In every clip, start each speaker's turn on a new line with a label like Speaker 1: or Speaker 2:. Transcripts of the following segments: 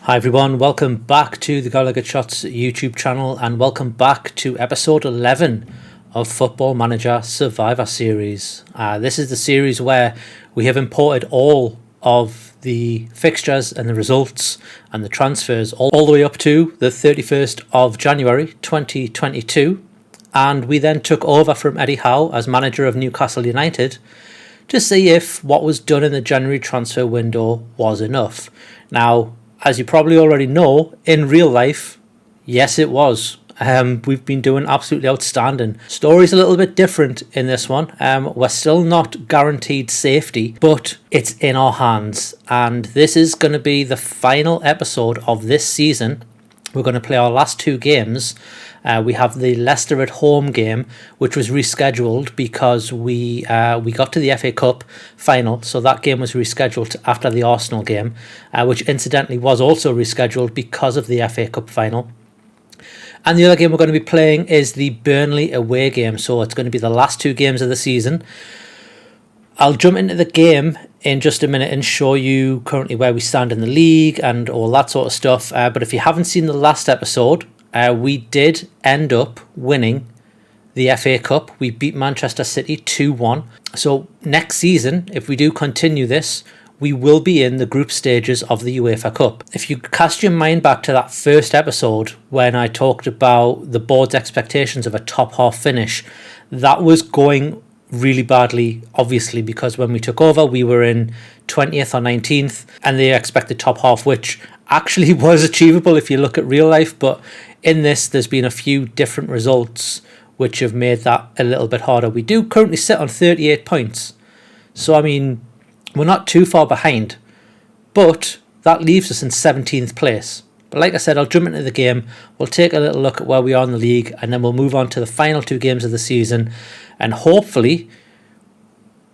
Speaker 1: Hi everyone, welcome back to the Gallowgateshots YouTube channel and welcome back to episode 11 of Football Manager Survivor Series. This is the series where we have imported all of the fixtures and the results and the transfers all the way up to the 31st of January 2022, and we then took over from Eddie Howe as manager of Newcastle United to see if what was done in the January transfer window was enough. Now, as you probably already know, in real life, yes it was. We've been doing absolutely outstanding. Story's a little bit different in this one. We're still not guaranteed safety, but it's in our hands. And this is going to be the final episode of this season. We're going to play our last two games. We have the Leicester at home game, which was rescheduled because we got to the FA Cup final, so that game was rescheduled after the Arsenal game, which incidentally was also rescheduled because of the FA Cup final. And the other game we're going to be playing is the Burnley away game, so it's going to be the last two games of the season. I'll jump into the game in just a minute and show you currently where we stand in the league and all that sort of stuff. But if you haven't seen the last episode, we did end up winning the FA Cup. We beat Manchester City 2-1. So next season, if we do continue this, we will be in the group stages of the UEFA Cup. If you cast your mind back to that first episode when I talked about the board's expectations of a top half finish, that was going really badly, obviously, because when we took over, we were in 20th or 19th, and they expected top half, which actually was achievable if you look at real life. But in this, there's been a few different results which have made that a little bit harder. We do currently sit on 38 points. So, I mean, we're not too far behind, but that leaves us in 17th place. But like I said, I'll jump into the game. We'll take a little look at where we are in the league, and then we'll move on to the final two games of the season. And hopefully,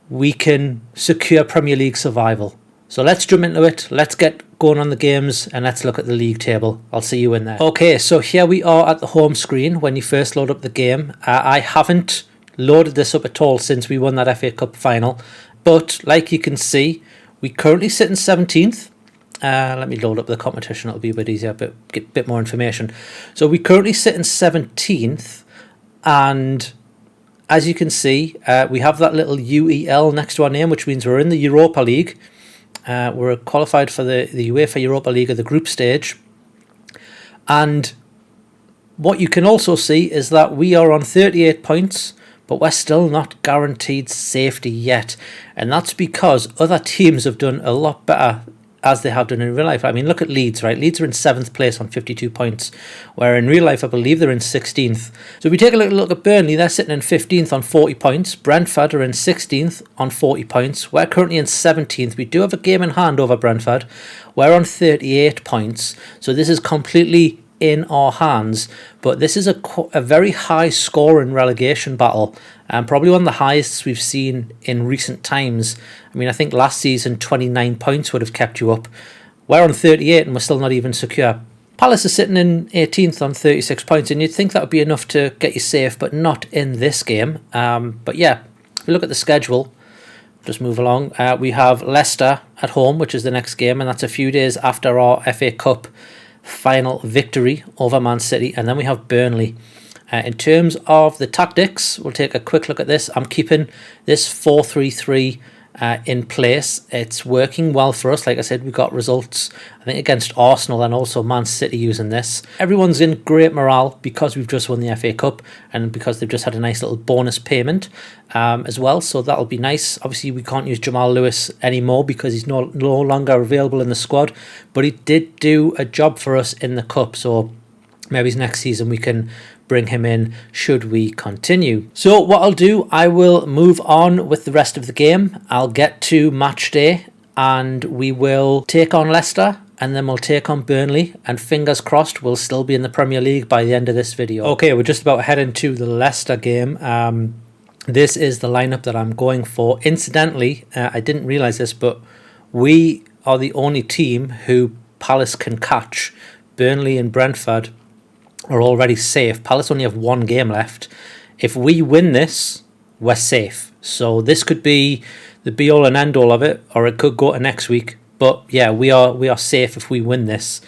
Speaker 1: we can secure Premier League survival. So let's jump into it. Let's get going on the games and let's look at the league table. I'll see you in there. Okay, so here we are at the home screen when you first load up the game. I haven't loaded this up at all since we won that FA Cup final. But like you can see, we currently sit in 17th. Let me load up the competition. It'll be a bit easier, but get a bit more information. So we currently sit in 17th, and as you can see, we have that little UEL next to our name, which means we're in the Europa League. We're qualified for the UEFA Europa League at the group stage. And what you can also see is that we are on 38 points, but we're still not guaranteed safety yet. And that's because other teams have done a lot better as they have done in real life. I mean, look at Leeds, right? Leeds are in 7th place on 52 points, where in real life, I believe they're in 16th. So if we take a look at Burnley, they're sitting in 15th on 40 points. Brentford are in 16th on 40 points. We're currently in 17th. We do have a game in hand over Brentford. We're on 38 points. So this is completely in our hands, but this is a very high scoring relegation battle, and probably one of the highest we've seen in recent times. I mean, I think last season 29 points would have kept you up. We're on 38 and we're still not even secure. Palace is sitting in 18th on 36 points, and you'd think that would be enough to get you safe, but not in this game. But yeah, if we look at the schedule, just move along. We have Leicester at home, which is the next game, and that's a few days after our FA Cup final victory over Man City, and then we have Burnley. In terms of the tactics, we'll take a quick look at this. I'm keeping this 4-3-3 in place. It's working well for us. Like I said, we got results, I think, against Arsenal and also Man City using this. Everyone's in great morale because we've just won the FA Cup and because they've just had a nice little bonus payment as well, so that'll be nice. Obviously, we can't use Jamal Lewis anymore because he's no longer available in the squad, but he did do a job for us in the Cup, so maybe next season we can bring him in should we continue. So what I'll do, I will move on with the rest of the game. I'll get to match day and we will take on Leicester and then we'll take on Burnley, and fingers crossed we'll still be in the Premier League by the end of this video. Okay, we're just about heading to the Leicester game. This is the lineup that I'm going for. Incidentally, I didn't realise this, but we are the only team who Palace can catch. Burnley and Brentford are already safe. Palace only have one game left. If we win this, we're safe. So this could be the be-all and end-all of it, or it could go to next week. But yeah, we are safe if we win this.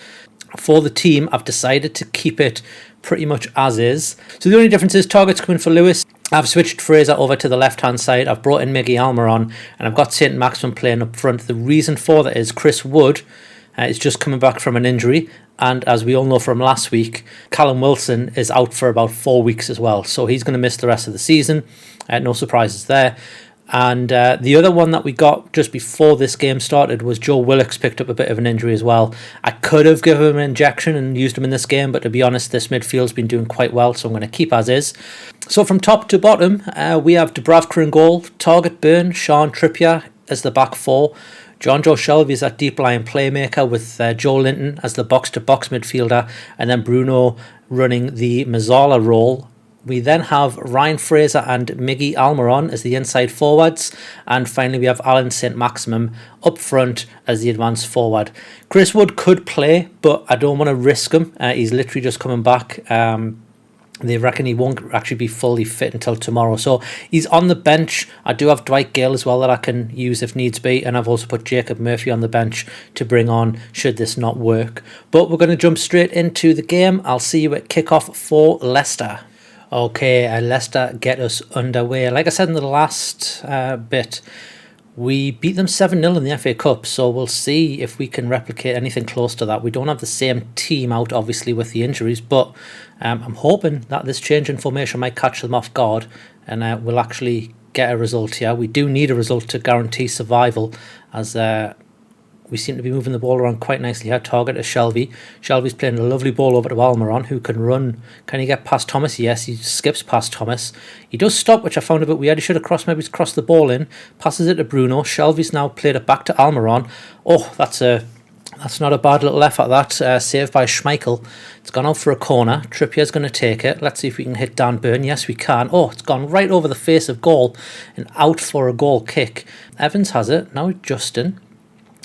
Speaker 1: For the team, I've decided to keep it pretty much as is. So the only difference is targets coming for Lewis. I've switched Fraser over to the left-hand side. I've brought in Miggy Almiron, and I've got St. Maximin playing up front. The reason for that is Chris Wood is just coming back from an injury. And as we all know from last week, Callum Wilson is out for about 4 weeks as well. So he's going to miss the rest of the season. No surprises there. And the other one that we got just before this game started was Joe Willock's picked up a bit of an injury as well. I could have given him an injection and used him in this game, but to be honest, this midfield's been doing quite well, so I'm going to keep as is. So from top to bottom, we have Dubravka in goal, Target Burn, Sean Trippier as the back four, John Joe Shelby is that deep line playmaker with Joe Linton as the box-to-box midfielder, and then Bruno running the Mazzala role. We then have Ryan Fraser and Miggy Almiron as the inside forwards. And finally, we have Alan St. Maximum up front as the advanced forward. Chris Wood could play, but I don't want to risk him. He's literally just coming back. They reckon he won't actually be fully fit until tomorrow. So he's on the bench. I do have Dwight Gale as well that I can use if needs be. And I've also put Jacob Murphy on the bench to bring on should this not work. But we're going to jump straight into the game. I'll see you at kickoff for Leicester. Okay, Leicester get us underway. Like I said in the last bit, we beat them 7-0 in the FA Cup, so we'll see if we can replicate anything close to that. We don't have the same team out, obviously, with the injuries, but I'm hoping that this change in formation might catch them off guard and we'll actually get a result here. We do need a result to guarantee survival, as we seem to be moving the ball around quite nicely here. Target is Shelby. Shelby's playing a lovely ball over to Almiron, who can run. Can he get past Thomas? Yes, he skips past Thomas. He does stop, which I found a bit weird. He should have crossed, maybe he's crossed the ball in. Passes it to Bruno. Shelby's now played it back to Almiron. Oh, that's not a bad little effort, that. Saved by Schmeichel. It's gone out for a corner. Trippier's going to take it. Let's see if we can hit Dan Burn. Yes, we can. Oh, it's gone right over the face of goal and out for a goal kick. Evans has it. Now Justin.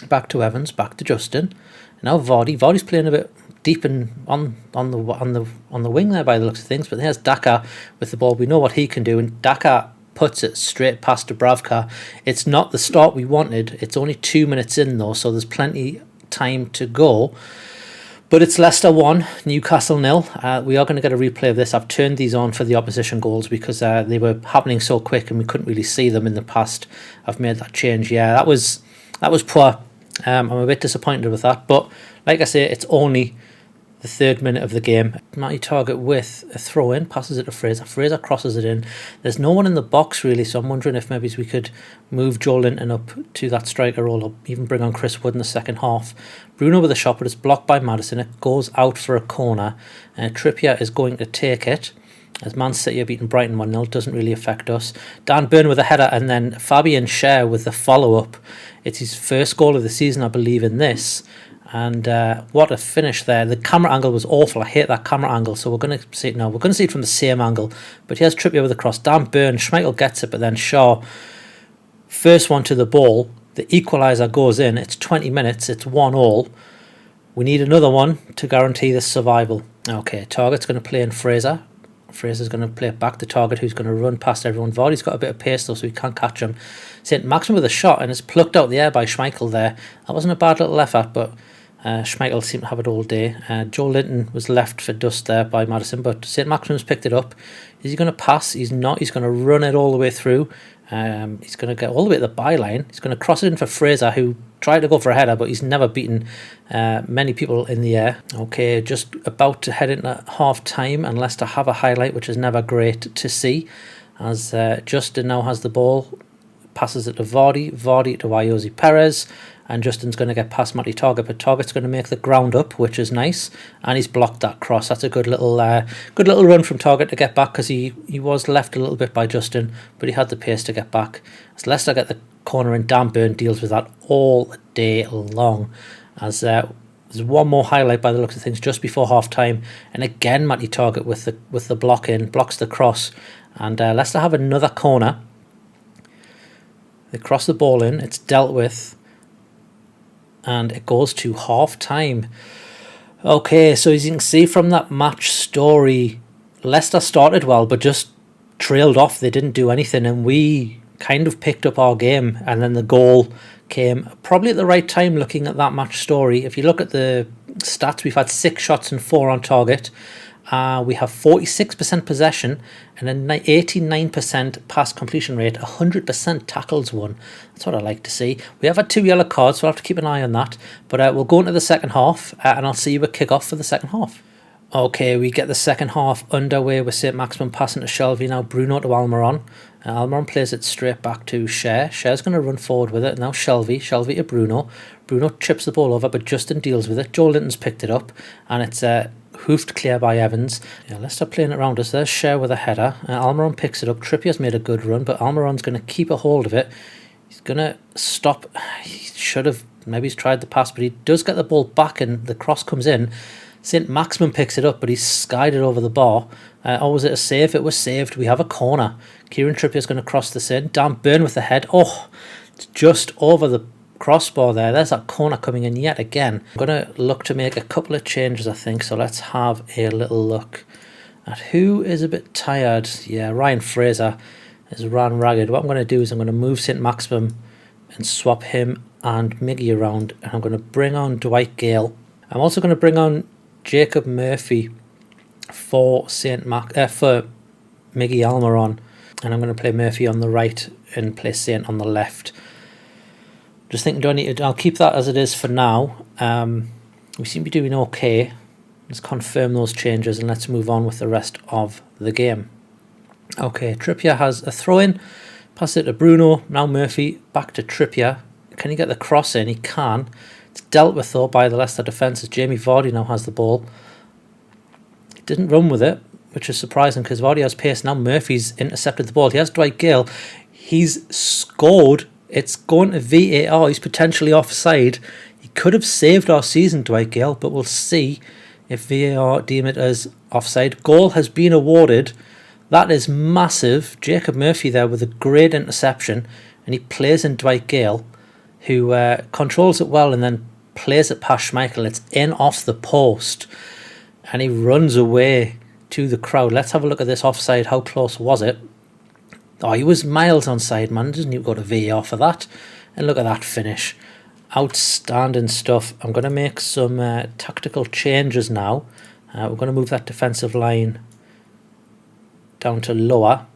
Speaker 1: Back to Evans, back to Justin. Now Vardy. Vardy's playing a bit deep and on the wing there by the looks of things. But there's Daka with the ball. We know what he can do, and Daka puts it straight past Dubravka. It's not the start we wanted. It's only 2 minutes in though, so there's plenty time to go. But it's Leicester 1, Newcastle 0. We are going to get a replay of this. I've turned these on for the opposition goals because they were happening so quick and we couldn't really see them in the past. I've made that change. Yeah, that was poor. I'm a bit disappointed with that, but like I say, it's only the 3rd minute of the game. Matty Target with a throw in, passes it to Fraser. Fraser crosses it in. There's no one in the box really, so I'm wondering if maybe we could move Joe Linton up to that striker role, or even bring on Chris Wood in the second half. Bruno with a shot, but it's blocked by Maddison. It goes out for a corner. Trippier is going to take it. As Man City are beating Brighton 1-0, doesn't really affect us. Dan Burn with a header, and then Fabian Schär with the follow-up. It's his first goal of the season, I believe, in this. And what a finish there. The camera angle was awful. I hate that camera angle, so we're going to see it now. We're going to see it from the same angle. But here's Trippier with a cross. Dan Burn, Schmeichel gets it, but then Shaw, first one to the ball. The equaliser goes in. It's 20 minutes. It's 1-1. We need another one to guarantee this survival. Okay, Target's going to play in Fraser. Fraser's going to play it back to Target, who's going to run past everyone. Vardy's got a bit of pace though, so he can't catch him. St. Maximum with a shot, and it's plucked out the air by Schmeichel there. That wasn't a bad little effort, but Schmeichel seemed to have it all day. Joe Linton was left for dust there by Maddison, but St. Maximum's picked it up. Is he going to pass? He's not. He's going to run it all the way through. He's going to get all the way to the byline. He's going to cross it in for Fraser, who tried to go for a header, but he's never beaten many people in the air. Okay, just about to head into half time, and Leicester have a highlight, which is never great to see, as Justin now has the ball, passes it to Vardy to Ayoze Perez, and Justin's going to get past Matty Target, but Target's going to make the ground up, which is nice, and he's blocked that cross. That's a good little run from Target to get back, because he was left a little bit by Justin, but he had the pace to get back. As Leicester get the corner, and Dan Burn deals with that all day long. As there's one more highlight by the looks of things just before half time, and again Matty Target with the block in, blocks the cross, and Leicester have another corner. They cross the ball in, it's dealt with, and it goes to half time. Okay, so as you can see from that match story, Leicester started well but just trailed off. They didn't do anything, and we kind of picked up our game, and then the goal came probably at the right time looking at that match story. If you look at the stats, we've had 6 shots and 4 on target. We have 46% possession and an 89% pass completion rate, 100% tackles won. That's what I like to see. We have had 2 yellow cards, so I'll have to keep an eye on that. But we'll go into the second half, and I'll see you at kick-off for the second half. Okay, we get the second half underway with St. Maximin passing to Shelby, now Bruno to Almiron. Almiron plays it straight back to Cher. Cher's going to run forward with it. Now Shelby to Bruno. Bruno chips the ball over, but Justin deals with it. Joe Linton's picked it up, and it's hoofed clear by Evans. Yeah, Leicester playing it around us. There's Cher with a header. Almiron picks it up. Trippier's made a good run, but Almiron's going to keep a hold of it. He's going to stop. He should have. Maybe he's tried the pass, but he does get the ball back, and the cross comes in. St. Maximin picks it up, but he's skied it over the bar. Or was it a save? It was saved. We have a corner. Kieran Trippier's going to cross this in. Dan Burn with the head. Oh, it's just over the crossbar there. There's that corner coming in yet again. I'm going to look to make a couple of changes, I think. So let's have a little look at who is a bit tired. Yeah, Ryan Fraser has ran ragged. What I'm going to do is I'm going to move St. Maximin and swap him and Miggy around. And I'm going to bring on Dwight Gale. I'm also going to bring on Jacob Murphy for for Miggy Almiron, and I'm going to play Murphy on the right and play Saint on the left. Just thinking, do I need to? I'll keep that as it is for now. We seem to be doing okay. Let's confirm those changes and let's move on with the rest of the game. Okay, Trippier has a throw in, pass it to Bruno. Now Murphy back to Trippier. Can he get the cross in? He can. It's dealt with though by the Leicester defence as Jamie Vardy now has the ball. He didn't run with it, which is surprising because Vardy has pace. Now Murphy's intercepted the ball. He has Dwight Gale. He's scored. It's going to VAR. He's potentially offside. He could have saved our season, Dwight Gale, but we'll see if VAR deem it as offside. Goal has been awarded. That is massive. Jacob Murphy there with a great interception, and he plays in Dwight Gale, who controls it well and then plays it past Schmeichel. It's in off the post, and he runs away to the crowd. Let's have a look at this offside. How close was it? Oh, he was miles onside, man. Doesn't even go to VAR for that. And look at that finish. Outstanding stuff. I'm going to make some tactical changes now. We're going to move that defensive line down to lower.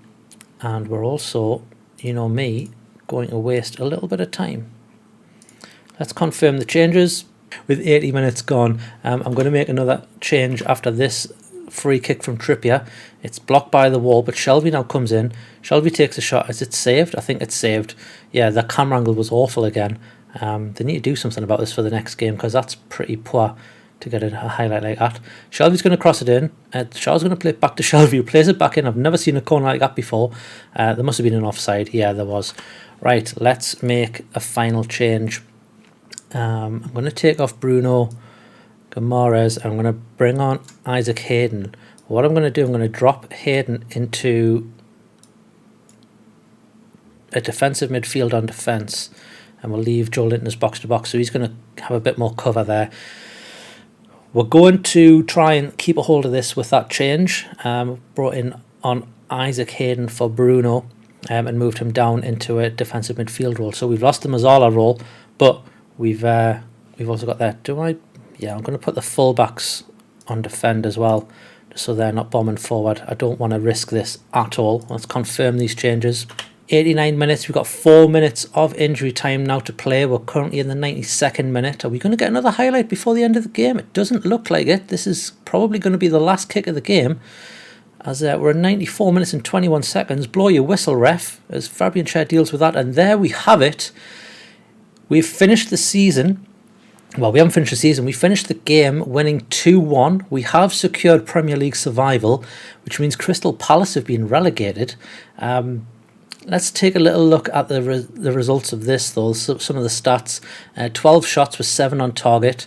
Speaker 1: And we're also, you know me, going to waste a little bit of time. Let's confirm the changes. With 80 minutes gone, I'm going to make another change after this free kick from Trippier. It's blocked by the wall, but Shelby now comes in. Shelby takes a shot. Is it saved? I think it's saved. Yeah, the camera angle was awful again. They need to do something about this for the next game because that's pretty poor to get a highlight like that. Shelby's going to cross it in. Shaw's going to play it back to Shelby, who plays it back in. I've never seen a corner like that before. There must have been an offside. Yeah, there was. Right, let's make a final change. I'm going to take off Bruno Guimaraes. I'm going to bring on Isaac Hayden. What I'm going to do, I'm going to drop Hayden into a defensive midfield on defence, and we'll leave Joe Linton as box to box, so he's going to have a bit more cover there. We're going to try and keep a hold of this with that change. Brought in on Isaac Hayden for Bruno and moved him down into a defensive midfield role. So we've lost the Mazzala role, but we've also got that. Yeah, I'm going to put the fullbacks on defend as well, just so they're not bombing forward. I don't want to risk this at all. Let's confirm these changes. 89 minutes. We've got 4 minutes of injury time now to play. We're currently in the 92nd minute. Are we going to get another highlight before the end of the game? It doesn't look like it. This is probably going to be the last kick of the game, as we're in 94 minutes and 21 seconds. Blow your whistle, ref, as Fabian Schär deals with that. And there we have it. We've finished the season. Well, we haven't finished the season. We finished the game winning 2-1. We have secured Premier League survival, which means Crystal Palace have been relegated. Let's take a little look at the results of this, though. So, some of the stats. 12 shots with 7 on target.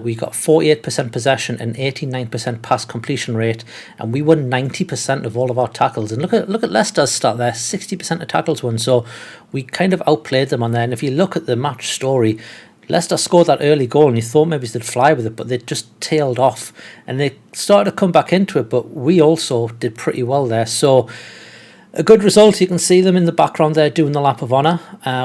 Speaker 1: We got 48% possession and 89% pass completion rate. And we won 90% of all of our tackles. And look at Leicester's stat there. 60% of tackles won. So we kind of outplayed them on there. And if you look at the match story, Leicester scored that early goal and you thought maybe they'd fly with it, but they just tailed off. And they started to come back into it, but we also did pretty well there. So A good result. You can see them in the background there doing the lap of honour,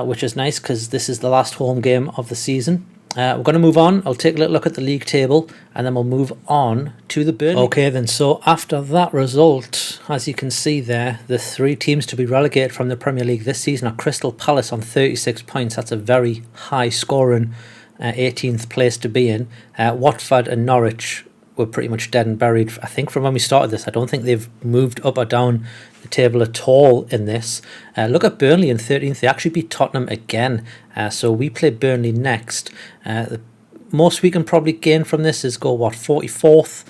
Speaker 1: which is nice because this is the last home game of the season. We're going to move on. I'll take a little look at the league table and then we'll move on to the Burnley. Okay then, so after that result, as you can see there, the 3 teams to be relegated from the Premier League this season are Crystal Palace on 36 points. That's a very high scoring 18th place to be in. Watford and Norwich were pretty much dead and buried, I think, from when we started this. I don't think they've moved up or down the table at all in this. Look at Burnley in 13th. They actually beat Tottenham again. So we play Burnley next. The most we can probably gain from this is go, 44th?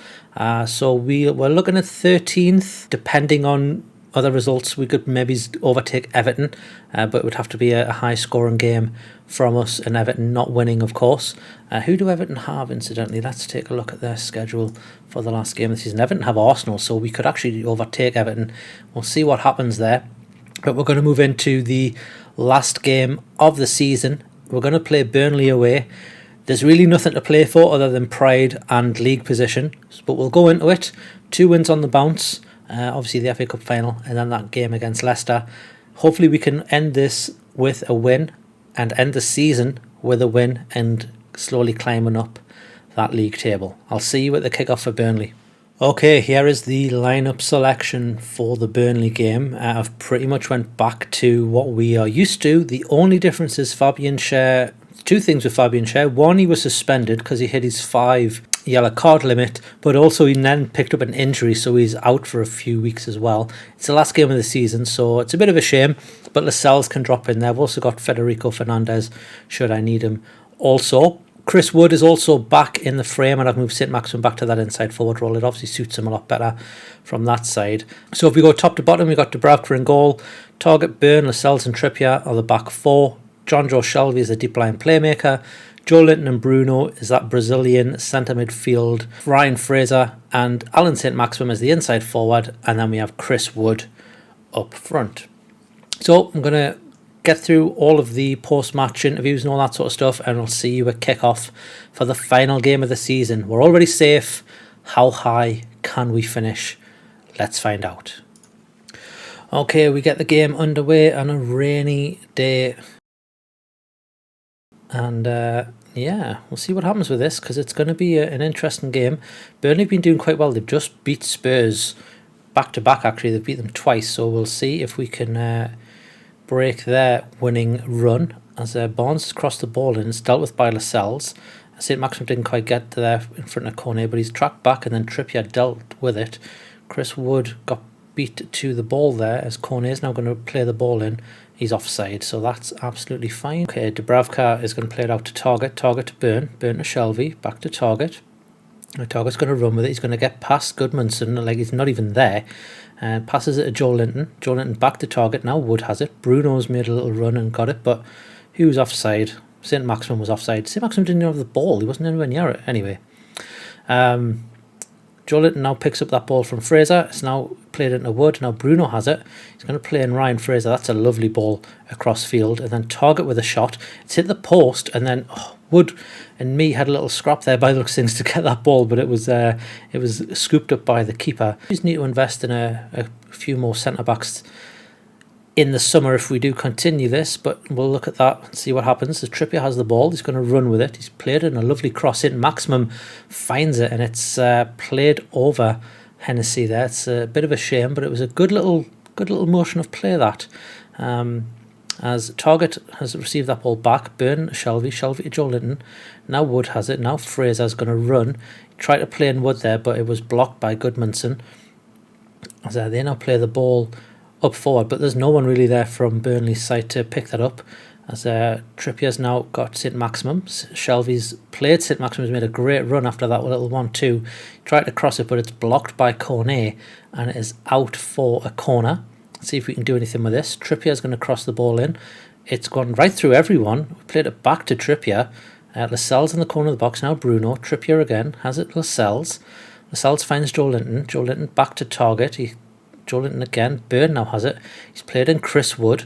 Speaker 1: So we're looking at 13th, depending on other results. We could maybe overtake Everton, but it would have to be a high-scoring game from us, and Everton not winning, of course. Who do Everton have, incidentally? Let's take a look at their schedule for the last game of the season. Everton have Arsenal, so we could actually overtake Everton. We'll see what happens there. But we're going to move into the last game of the season. We're going to play Burnley away. There's really nothing to play for other than pride and league position, but we'll go into it. 2 wins on the bounce. Obviously the FA Cup final and then that game against Leicester. Hopefully we can end this with a win and end the season with a win and slowly climbing up that league table. I'll see you at the kickoff for Burnley. Okay, here is the lineup selection for the Burnley game. I've pretty much went back to what we are used to. The only difference is Fabian Schär. 2 things with Fabian Schär. One, he was suspended because he hit his 5 yellow card limit, but also he then picked up an injury, so he's out for a few weeks as well. It's the last game of the season, so it's a bit of a shame, but Lascelles can drop in there. I've also got Federico Fernandez should I need him. Also, Chris Wood is also back in the frame, and I've moved St Maximin back to that inside forward role. It obviously suits him a lot better from that side. So if we go top to bottom, we've got Dubravka in goal. Target, Burn, Lascelles and Trippier are the back 4. Jonjo Shelvey is a deep line playmaker. Joe Linton and Bruno is that Brazilian centre midfield. Ryan Fraser and Alan St Maximin as the inside forward. And then we have Chris Wood up front. So I'm going to get through all of the post-match interviews and all that sort of stuff, and I'll see you at kick-off for the final game of the season. We're already safe. How high can we finish? Let's find out. Okay, we get the game underway on a rainy day. And yeah, we'll see what happens with this, because it's going to be an interesting game. Burnley have been doing quite well. They've just beat Spurs back-to-back, actually. They've beat them twice, so we'll see if we can break their winning run. As Barnes has crossed the ball and it's dealt with by Lascelles. St Maximin didn't quite get to there in front of Cornet, but he's tracked back and then Trippier dealt with it. Chris Wood got beat to the ball there as Cornet is now going to play the ball in. He's offside, so that's absolutely fine. Okay, Dubravka is going to play it out to Target. Target to Burn. Burn to Shelvey. Back to Target. Target's going to run with it. He's going to get past Goodmanson, like he's not even there. Passes it to Joe Linton. Joe Linton back to Target. Now Wood has it. Bruno's made a little run and got it, but he was offside. St Maximin was offside. St Maximin didn't have the ball. He wasn't anywhere near it. Anyway. Joe Linton now picks up that ball from Fraser. It's now played into Wood. Now Bruno has it. He's going to play in Ryan Fraser. That's a lovely ball across field. And then Target with a shot. It's hit the post. And then Wood and me had a little scrap there by the looks of things to get that ball. But it was scooped up by the keeper. We just need to invest in a few more centre-backs in the summer if we do continue this, but we'll look at that and see what happens. The Trippier has the ball. He's going to run with it. He's played it in a lovely cross in. Maximum finds it, and it's played over Hennessy there. It's a bit of a shame, but it was a good little motion of play that. As Target has received that ball back. Burn, Shelvey to Joe Linton. Now Wood has it. Now Fraser's going to run. He tried to play in Wood there, but it was blocked by Goodmanson. As they now play the ball up forward, but there's no one really there from Burnley's side to pick that up, as Trippier's now got St Maximin. Shelvey's played St Maximin's made a great run after that little 1-2. Tried to cross it, but it's blocked by Cornet and it is out for a corner. Let's see if we can do anything with this. Trippier's going to cross the ball in. It's gone right through everyone. We played it back to Trippier. Lascelles in the corner of the box. Now Bruno. Trippier again. Has it Lascelles. Lascelles finds Joe Linton. Joe Linton back to Target. Joe Linton again. Burn now has it. He's played in Chris Wood.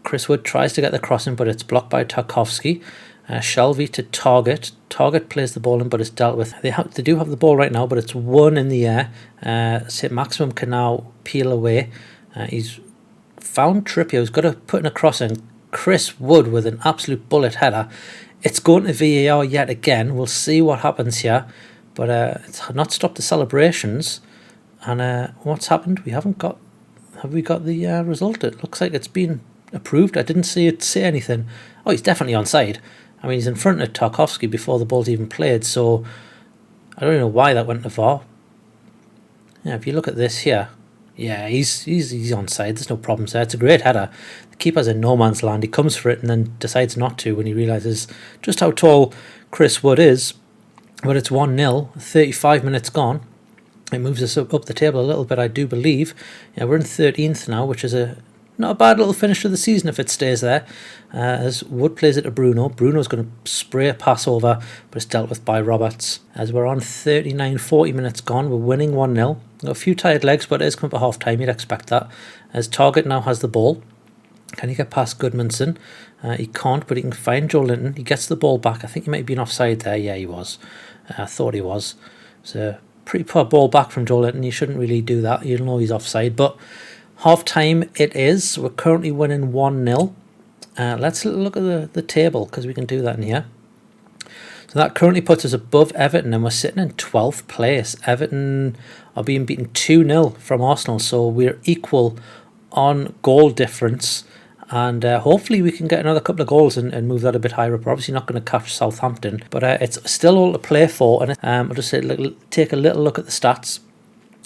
Speaker 1: Chris Wood tries to get the crossing, but it's blocked by Tarkowski. Shelvey to Target. Target plays the ball in, but it's dealt with. They do have the ball right now, but it's one in the air. St Maximin can now peel away. He's found Trippier, who's got to put in a cross in. Chris Wood with an absolute bullet header. It's going to VAR yet again. We'll see what happens here. But it's not stopped the celebrations. And what's happened? Have we got the result? It looks like it's been approved. I didn't see it say anything. Oh, he's definitely onside. I mean, he's in front of Tarkowski before the ball's even played. So I don't know why that went to VAR. Yeah, if you look at this here, yeah, he's onside. There's no problems there. It's a great header. The keeper's in no man's land. He comes for it and then decides not to when he realises just how tall Chris Wood is. But it's 1-0, 35 minutes gone. It moves us up the table a little bit, I do believe. Yeah, we're in 13th now, which is not a bad little finish to the season if it stays there. As Wood plays it to Bruno. Bruno's going to spray a pass over, but it's dealt with by Roberts. As we're on 40 minutes gone, we're winning 1-0. Got a few tired legs, but it is come to half time, you'd expect that. As Targett now has the ball. Can he get past Goodmanson? He can't, but he can find Joe Linton. He gets the ball back. I think he might have been offside there. Yeah, he was. I thought he was. So pretty poor ball back from Joe Linton. You shouldn't really do that. You'll know he's offside. But half time it is. We're currently winning 1-0. Let's look at the table, because we can do that in here. So that currently puts us above Everton, and we're sitting in 12th place. Everton are being beaten 2-0 from Arsenal, so we're equal on goal difference. And hopefully we can get another couple of goals and move that a bit higher up. We're obviously not going to catch Southampton, but it's still all to play for. And I'll just take a little look at the stats.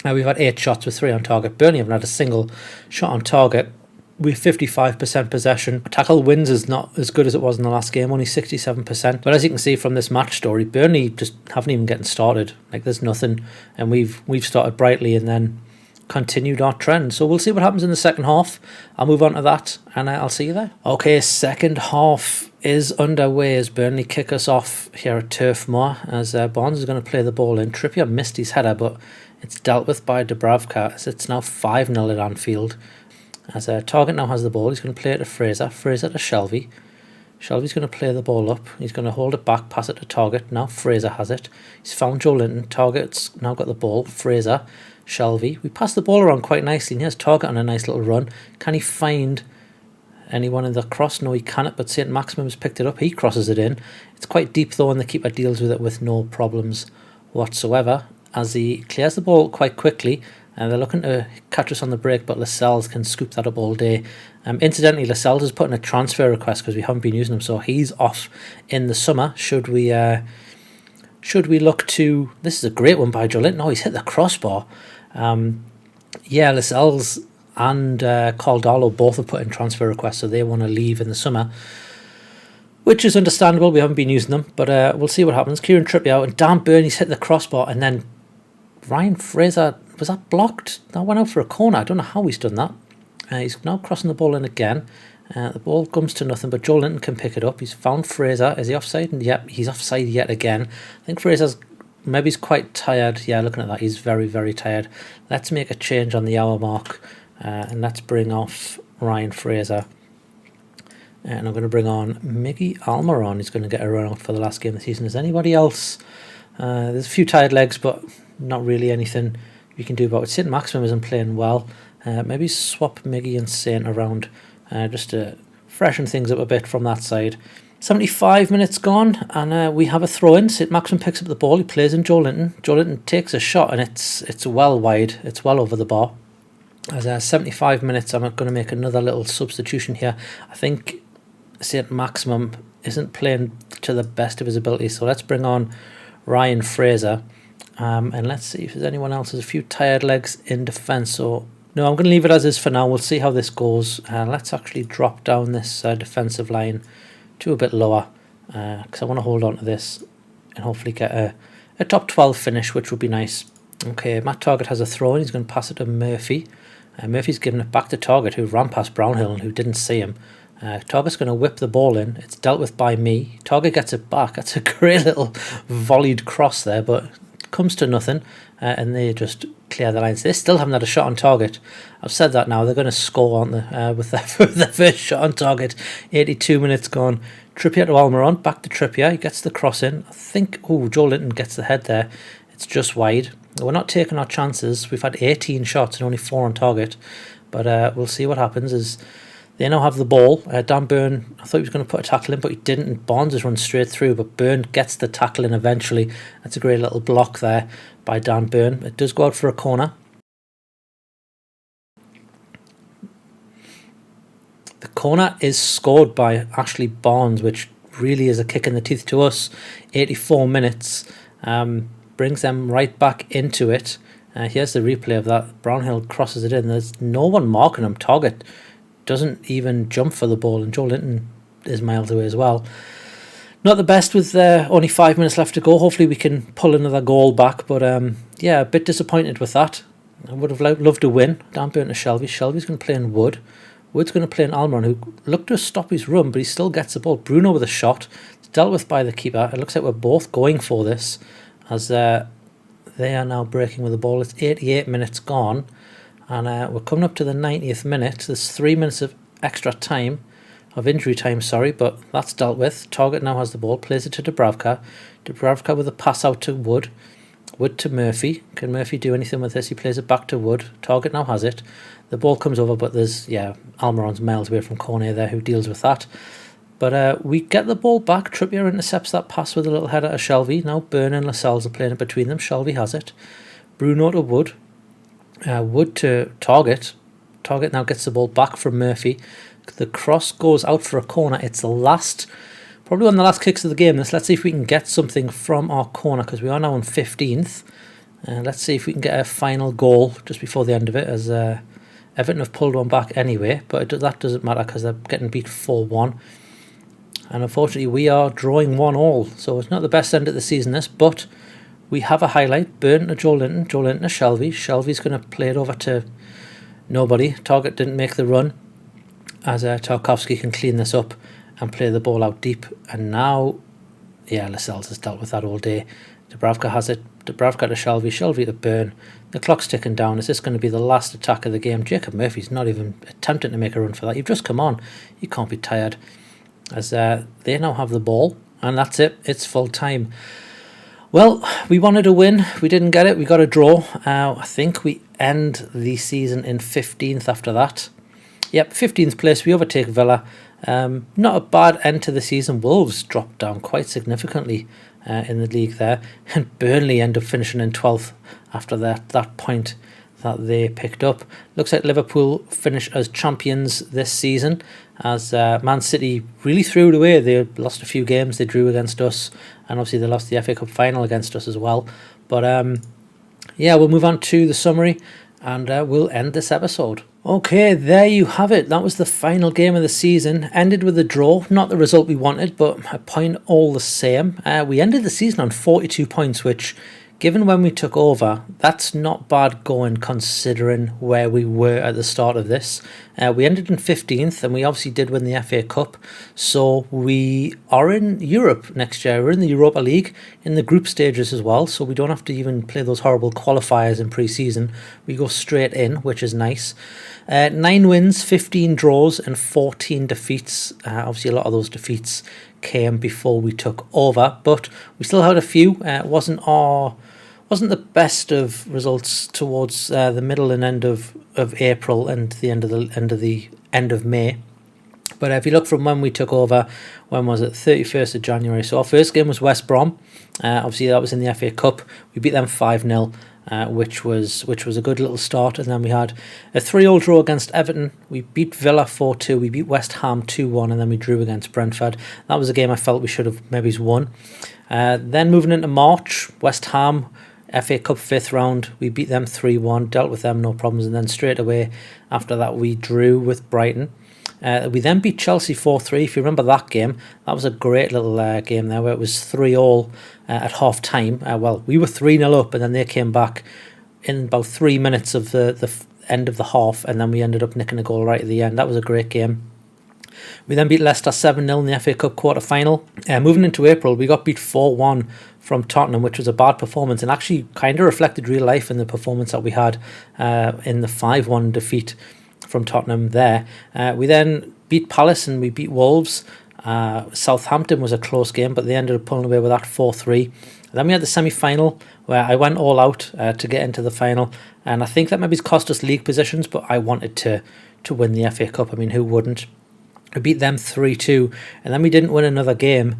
Speaker 1: We've had 8 shots with 3 on target. Burnley haven't had a single shot on target. We're 55% possession. Tackle wins is not as good as it was in the last game, only 67%. But as you can see from this match story, Burnley just haven't even getting started. Like, there's nothing. And we've started brightly and then continued our trend. So we'll see what happens in the second half. I'll move on to that and I'll see you there. Okay, second half is underway as Burnley kick us off here at Turf Moor, as Barnes is going to play the ball in. Trippier missed his header, but it's dealt with by Dubravka, as it's now 5-0 at Anfield. As Targett now has the ball, he's going to play it to Fraser to Shelvey. Shelvey's going to play the ball up. He's going to hold it back, pass it to Targett. Now Fraser has it. He's found Joe Linton. Targett's now got the ball. Fraser, Shelvey. We pass the ball around quite nicely, and here's Targett on a nice little run. Can he find anyone in the cross? No, he cannot, but St. Maximum has picked it up. He crosses it in. It's quite deep though, and the keeper deals with it with no problems whatsoever, as he clears the ball quite quickly. And they're looking to catch us on the break, but Lascelles can scoop that up all day. Incidentally, Lascelles has put in a transfer request because we haven't been using him, so he's off in the summer. Should we look to... This is a great one by Joe Linton. Oh, he's hit the crossbar. Yeah, Lascelles and Caldalo both have put in transfer requests, so they want to leave in the summer, which is understandable. We haven't been using them, but we'll see what happens. Kieran Trippier out, and Dan Burney's hit the crossbar, and then Ryan Fraser... Was that blocked? That went out for a corner. I don't know how he's done that. He's now crossing the ball in again. The ball comes to nothing, but Joe Linton can pick it up. He's found Fraser. Is he offside? And yep, he's offside yet again. I think Fraser's... Maybe he's quite tired. Yeah, looking at that, he's very, very tired. Let's make a change on the hour mark. And let's bring off Ryan Fraser. And I'm going to bring on Miggy Almiron. He's going to get a run out for the last game of the season. Is anybody else? There's a few tired legs, but not really anything you can do about it. St. Maximum isn't playing well. Maybe swap Miggy and Saint around just to freshen things up a bit from that side. 75 minutes gone, and we have a throw in. St. Maximum picks up the ball. He plays in Joe Linton. Joe Linton takes a shot, and it's well wide. It's well over the bar. As 75 minutes, I'm going to make another little substitution here. I think St. Maximum isn't playing to the best of his ability, so let's bring on Ryan Fraser. And let's see if there's anyone else. There's a few tired legs in defence. So no, I'm going to leave it as is for now. We'll see how this goes. Let's actually drop down this defensive line to a bit lower, because I want to hold on to this and hopefully get a top 12 finish, which would be nice. Okay, Matt Targett has a throw in. He's going to pass it to Murphy. Murphy's giving it back to Targett, who ran past Brownhill and who didn't see him. Targett's going to whip the ball in. It's dealt with by me. Targett gets it back. That's a great little volleyed cross there, but comes to nothing, and they just clear the lines. They still haven't had a shot on target. I've said that now. They're going to score, aren't they, with their first shot on target. 82 minutes gone. Trippier to Almiron. Back to Trippier. He gets the cross in. I think, Joe Linton gets the head there. It's just wide. We're not taking our chances. We've had 18 shots and only 4 on target. But we'll see what happens as they now have the ball. Dan Burn, I thought he was going to put a tackle in, but he didn't. And Barnes has run straight through, but Burn gets the tackle in eventually. That's a great little block there by Dan Burn. It does go out for a corner. The corner is scored by Ashley Barnes, which really is a kick in the teeth to us. 84 minutes brings them right back into it. Here's the replay of that. Brownhill crosses it in. There's no one marking him. Target doesn't even jump for the ball, and Joe Linton is miles away as well. Not the best with only 5 minutes left to go. Hopefully we can pull another goal back, but yeah, a bit disappointed with that. I would have loved to win. Dan Burn to Shelby. Shelby's going to play in Wood. Wood's going to play in Almiron, who looked to stop his run, but he still gets the ball. Bruno with a shot. It's dealt with by the keeper. It looks like we're both going for this, as they are now breaking with the ball. It's 88 minutes gone. And we're coming up to the 90th minute. There's 3 minutes of extra time, of injury time, sorry, but that's dealt with. Target now has the ball, plays it to Dubravka. Dubravka with a pass out to Wood. Wood to Murphy. Can Murphy do anything with this? He plays it back to Wood. Target now has it. The ball comes over, but there's, Almiron's miles away from Cornet there, who deals with that. But we get the ball back. Trippier intercepts that pass with a little header to Shelby. Now Burn and Lascelles are playing it between them. Shelby has it. Bruno to Wood. Wood to Target. Target now gets the ball back from Murphy. The cross goes out for a corner. It's probably one of the last kicks of the game. Let's see if we can get something from our corner, because we are now on 15th. Let's see if we can get a final goal just before the end of it, as Everton have pulled one back anyway, but that doesn't matter because they're getting beat 4-1. And unfortunately we are drawing 1-1, so it's not the best end of the season this, but we have a highlight. Burn to Joe Linton to Shelby. Shelby's going to play it over to nobody. Target didn't make the run, as Tarkowski can clean this up and play the ball out deep. And now, Lascelles has dealt with that all day. Dubravka has it. Dubravka to Shelby. Shelby to Burn. The clock's ticking down. Is this going to be the last attack of the game? Jacob Murphy's not even attempting to make a run for that. You've just come on. You can't be tired. As they now have the ball. And that's it. It's full time. Well, we wanted a win. We didn't get it. We got a draw. I think we end the season in 15th after that. Yep, 15th place. We overtake Villa. Not a bad end to the season. Wolves dropped down quite significantly in the league there. And Burnley end up finishing in 12th after that point that they picked up. Looks like Liverpool finish as champions this season, as Man City really threw it away. They lost a few games. They drew against us, and obviously they lost the FA Cup final against us as well. But we'll move on to the summary, and we'll end this episode. Okay, there you have it. That was the final game of the season. Ended with a draw. Not the result we wanted, but a point all the same. We ended the season on 42 points, which, given when we took over, that's not bad going considering where we were at the start of this. We ended in 15th, and we obviously did win the FA Cup. So we are in Europe next year. We're in the Europa League, in the group stages as well. So we don't have to even play those horrible qualifiers in pre-season. We go straight in, which is nice. 9 wins, 15 draws, and 14 defeats. Obviously, a lot of those defeats came before we took over, but we still had a few. It wasn't the best of results towards the middle and end of April and the end of May. But if you look from when we took over, when was it? 31st of January. So our first game was West Brom. Obviously that was in the FA Cup. We beat them 5-0. Which was a good little start. And then we had a 3-3 draw against Everton. We beat Villa 4-2. We beat West Ham 2-1, and then we drew against Brentford. That was a game I felt we should have maybe won. Then moving into March, West Ham, FA Cup 5th round. We beat them 3-1, dealt with them no problems, and then straight away after that we drew with Brighton. We then beat Chelsea 4-3. If you remember that game, that was a great little game there where it was 3-3 at half time. We were 3-0 up, and then they came back in about 3 minutes of the end of the half, and then we ended up nicking a goal right at the end. That was a great game. We then beat Leicester 7-0 in the FA Cup quarter final. Moving into April, we got beat 4-1 from Tottenham, which was a bad performance and actually kind of reflected real life in the performance that we had in the 5-1 defeat from Tottenham there. We then beat Palace and we beat Wolves. Southampton was a close game, but they ended up pulling away with that 4-3. Then we had the semi-final where I went all out to get into the final, and I think that maybe cost us league positions, but I wanted to win the FA Cup. I mean, who wouldn't? We beat them 3-2, and then we didn't win another game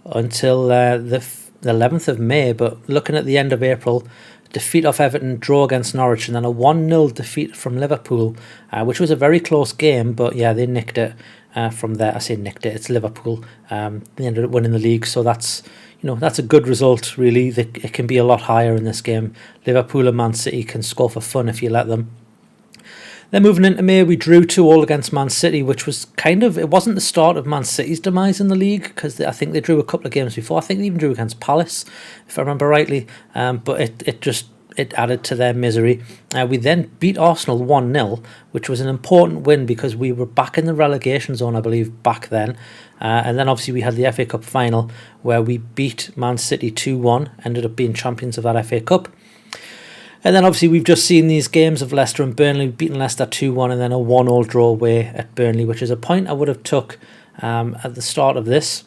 Speaker 1: until the 11th of May. But looking at the end of April, defeat off Everton, draw against Norwich, and then a 1-0 defeat from Liverpool, which was a very close game, but yeah, they nicked it from there. I say nicked it, it's Liverpool. They ended up winning the league, so that's a good result, really. It can be a lot higher in this game. Liverpool and Man City can score for fun if you let them. Then moving into May, we drew 2-2 against Man City, which was it wasn't the start of Man City's demise in the league, because I think they drew a couple of games before. I think they even drew against Palace, if I remember rightly. But it added to their misery. We then beat Arsenal 1-0, which was an important win because we were back in the relegation zone, I believe, back then. And then obviously we had the FA Cup final where we beat Man City 2-1, ended up being champions of that FA Cup. And then obviously we've just seen these games of Leicester and Burnley, beating Leicester 2-1 and then a 1-1 draw away at Burnley, which is a point I would have took at the start of this.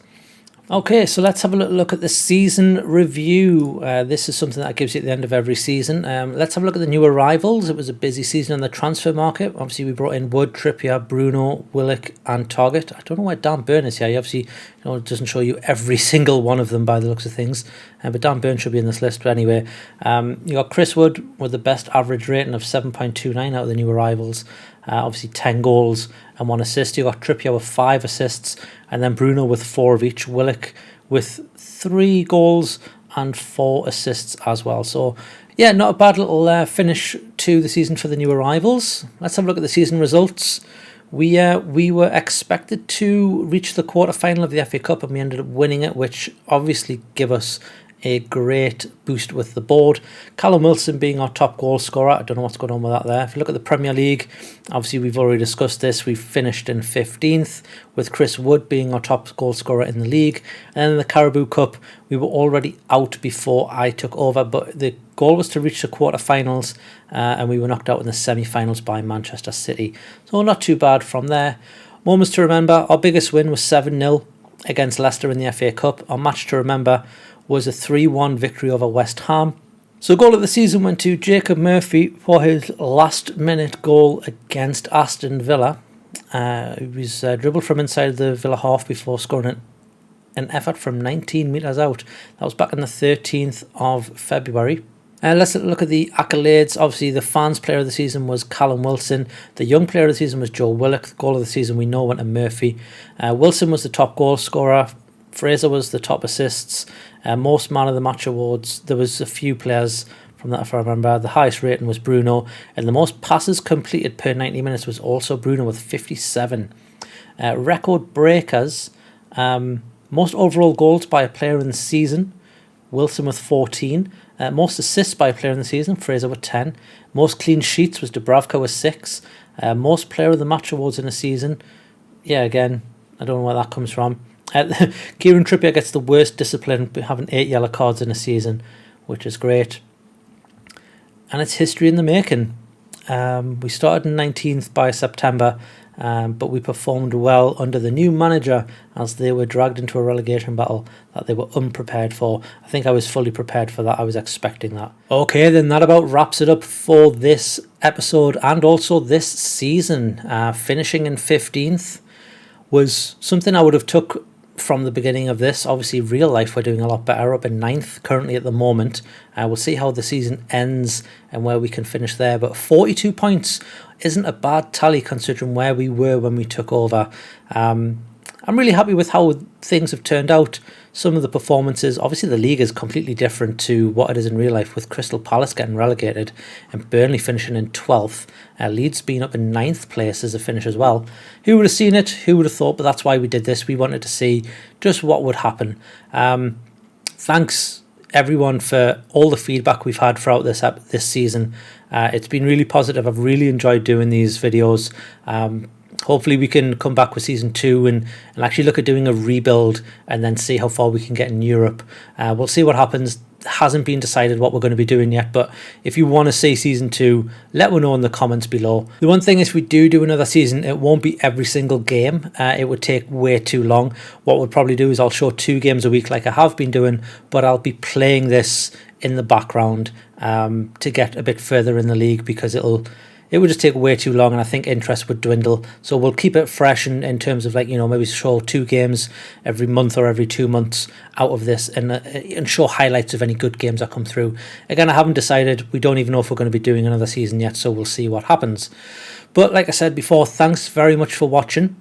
Speaker 1: Okay, so let's have a little look at the season review. This is something that gives you at the end of every season. Let's have a look at the new arrivals. It was a busy season on the transfer market. Obviously, we brought in Wood, Trippier, Bruno, Willock and Target. I don't know why Dan Burn is here. He obviously it doesn't show you every single one of them by the looks of things. But Dan Burn should be in this list. But anyway, you got Chris Wood with the best average rating of 7.29 out of the new arrivals. Obviously 10 goals and 1 assist. You got Trippier with 5 assists, and then Bruno with 4 of each. Willock with 3 goals and 4 assists as well. So yeah, not a bad little finish to the season for the new arrivals. Let's have a look at the season results. We were expected to reach the quarter-final of the FA Cup, and we ended up winning it, which obviously gave us a great boost with the board. Callum Wilson being our top goal scorer. I don't know what's going on with that there. If you look at the Premier League, obviously we've already discussed this. We finished in 15th with Chris Wood being our top goal scorer in the league. And then in the Carabao Cup, we were already out before I took over, but the goal was to reach the quarterfinals, and we were knocked out in the semi-finals by Manchester City. So not too bad from there. Moments to remember, our biggest win was 7-0 against Leicester in the FA Cup. Our match to remember was a 3-1 victory over West Ham. So goal of the season went to Jacob Murphy for his last minute goal against Aston Villa. He was dribbled from inside the Villa half before scoring an effort from 19 metres out. That was back on the 13th of February. Let's look at the accolades. Obviously, the fans' player of the season was Callum Wilson. The young player of the season was Joe Willock. The goal of the season we know went to Murphy. Wilson was the top goal scorer. Fraser was the top assists. Most man of the match awards, there was a few players from that if I remember. The highest rating was Bruno, and the most passes completed per 90 minutes was also Bruno with 57. Record breakers, most overall goals by a player in the season, Wilson with 14. Most assists by a player in the season, Fraser with 10. Most clean sheets was Dubravka with 6. Most player of the match awards in a season, yeah, again, I don't know where that comes from. Kieran Trippier gets the worst discipline, having 8 yellow cards in a season, which is great. And it's history in the making. We started in 19th by September, but we performed well under the new manager as they were dragged into a relegation battle that they were unprepared for. I think I was fully prepared for that. I was expecting that. Okay, then that about wraps it up for this episode and also this season. Finishing in 15th was something I would have took from the beginning of this. Obviously, real life, we're doing a lot better, up in 9th currently at the moment. We'll see how the season ends and where we can finish there. But 42 points isn't a bad tally considering where we were when we took over. I'm really happy with how things have turned out. Some of the performances, obviously the league is completely different to what it is in real life, with Crystal Palace getting relegated and Burnley finishing in 12th. Leeds being up in 9th place as a finish as well. Who would have seen it? Who would have thought? But that's why we did this. We wanted to see just what would happen. Thanks everyone for all the feedback we've had throughout this season. It's been really positive. I've really enjoyed doing these videos. Hopefully we can come back with season 2 and actually look at doing a rebuild and then see how far we can get in Europe. We'll see what happens. hasn't been decided what we're going to be doing yet, but if you want to see season 2, let me know in the comments below. The one thing is, if we do another season, it won't be every single game. It would take way too long. What we'll probably do is I'll show 2 games a week like I have been doing, but I'll be playing this in the background to get a bit further in the league, because it would just take way too long, and I think interest would dwindle. So we'll keep it fresh in terms of, like, you know, maybe show 2 games every month or every 2 months out of this, and show highlights of any good games that come through. Again, I haven't decided. We don't even know if we're going to be doing another season yet, so we'll see what happens. But like I said before, thanks very much for watching.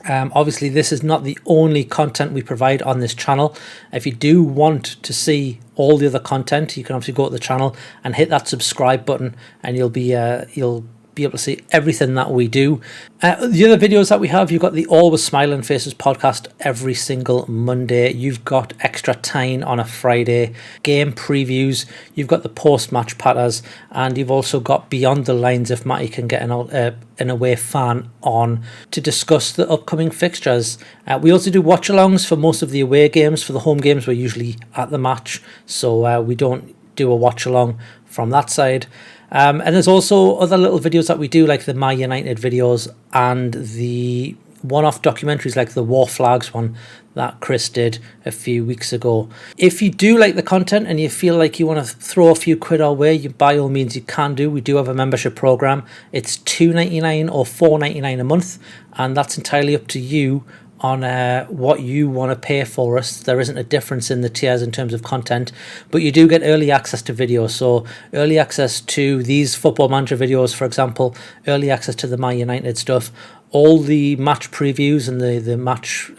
Speaker 1: Obviously, this is not the only content we provide on this channel. If you do want to see all the other content, you can obviously go to the channel and hit that subscribe button, and you'll be able to see everything that we do. The other videos that we have, you've got the Always Smiling Faces podcast every single Monday. You've got Extra Time on a Friday, game previews. You've got the post-match patters, and you've also got Beyond the Lines if Matty can get an away fan on to discuss the upcoming fixtures. We also do watch-alongs for most of the away games. For the home games, we're usually at the match, so we don't do a watch-along from that side. And there's also other little videos that we do, like the My United videos and the one-off documentaries, like the War Flags one that Chris did a few weeks ago. If you do like the content and you feel like you want to throw a few quid our way, by all means you can do. We do have a membership program. It's $2.99 or $4.99 a month, and that's entirely up to you on what you want to pay for us. There isn't a difference in the tiers in terms of content, but you do get early access to videos. So early access to these Football Manager videos, for example, early access to the My United stuff, all the match previews and the match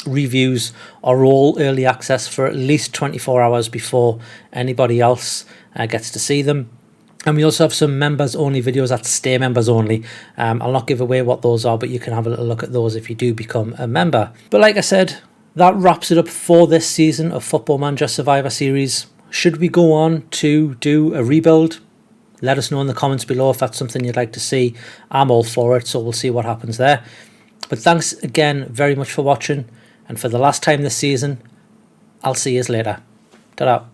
Speaker 1: reviews are all early access for at least 24 hours before anybody else gets to see them. And we also have some members only videos that stay members only. I'll not give away what those are, but you can have a little look at those if you do become a member. But like I said, that wraps it up for this season of Football Manager Survivor Series. Should we go on to do a rebuild? Let us know in the comments below if that's something you'd like to see. I'm all for it, so we'll see what happens there. But thanks again very much for watching. And for the last time this season, I'll see you later. Ta-da.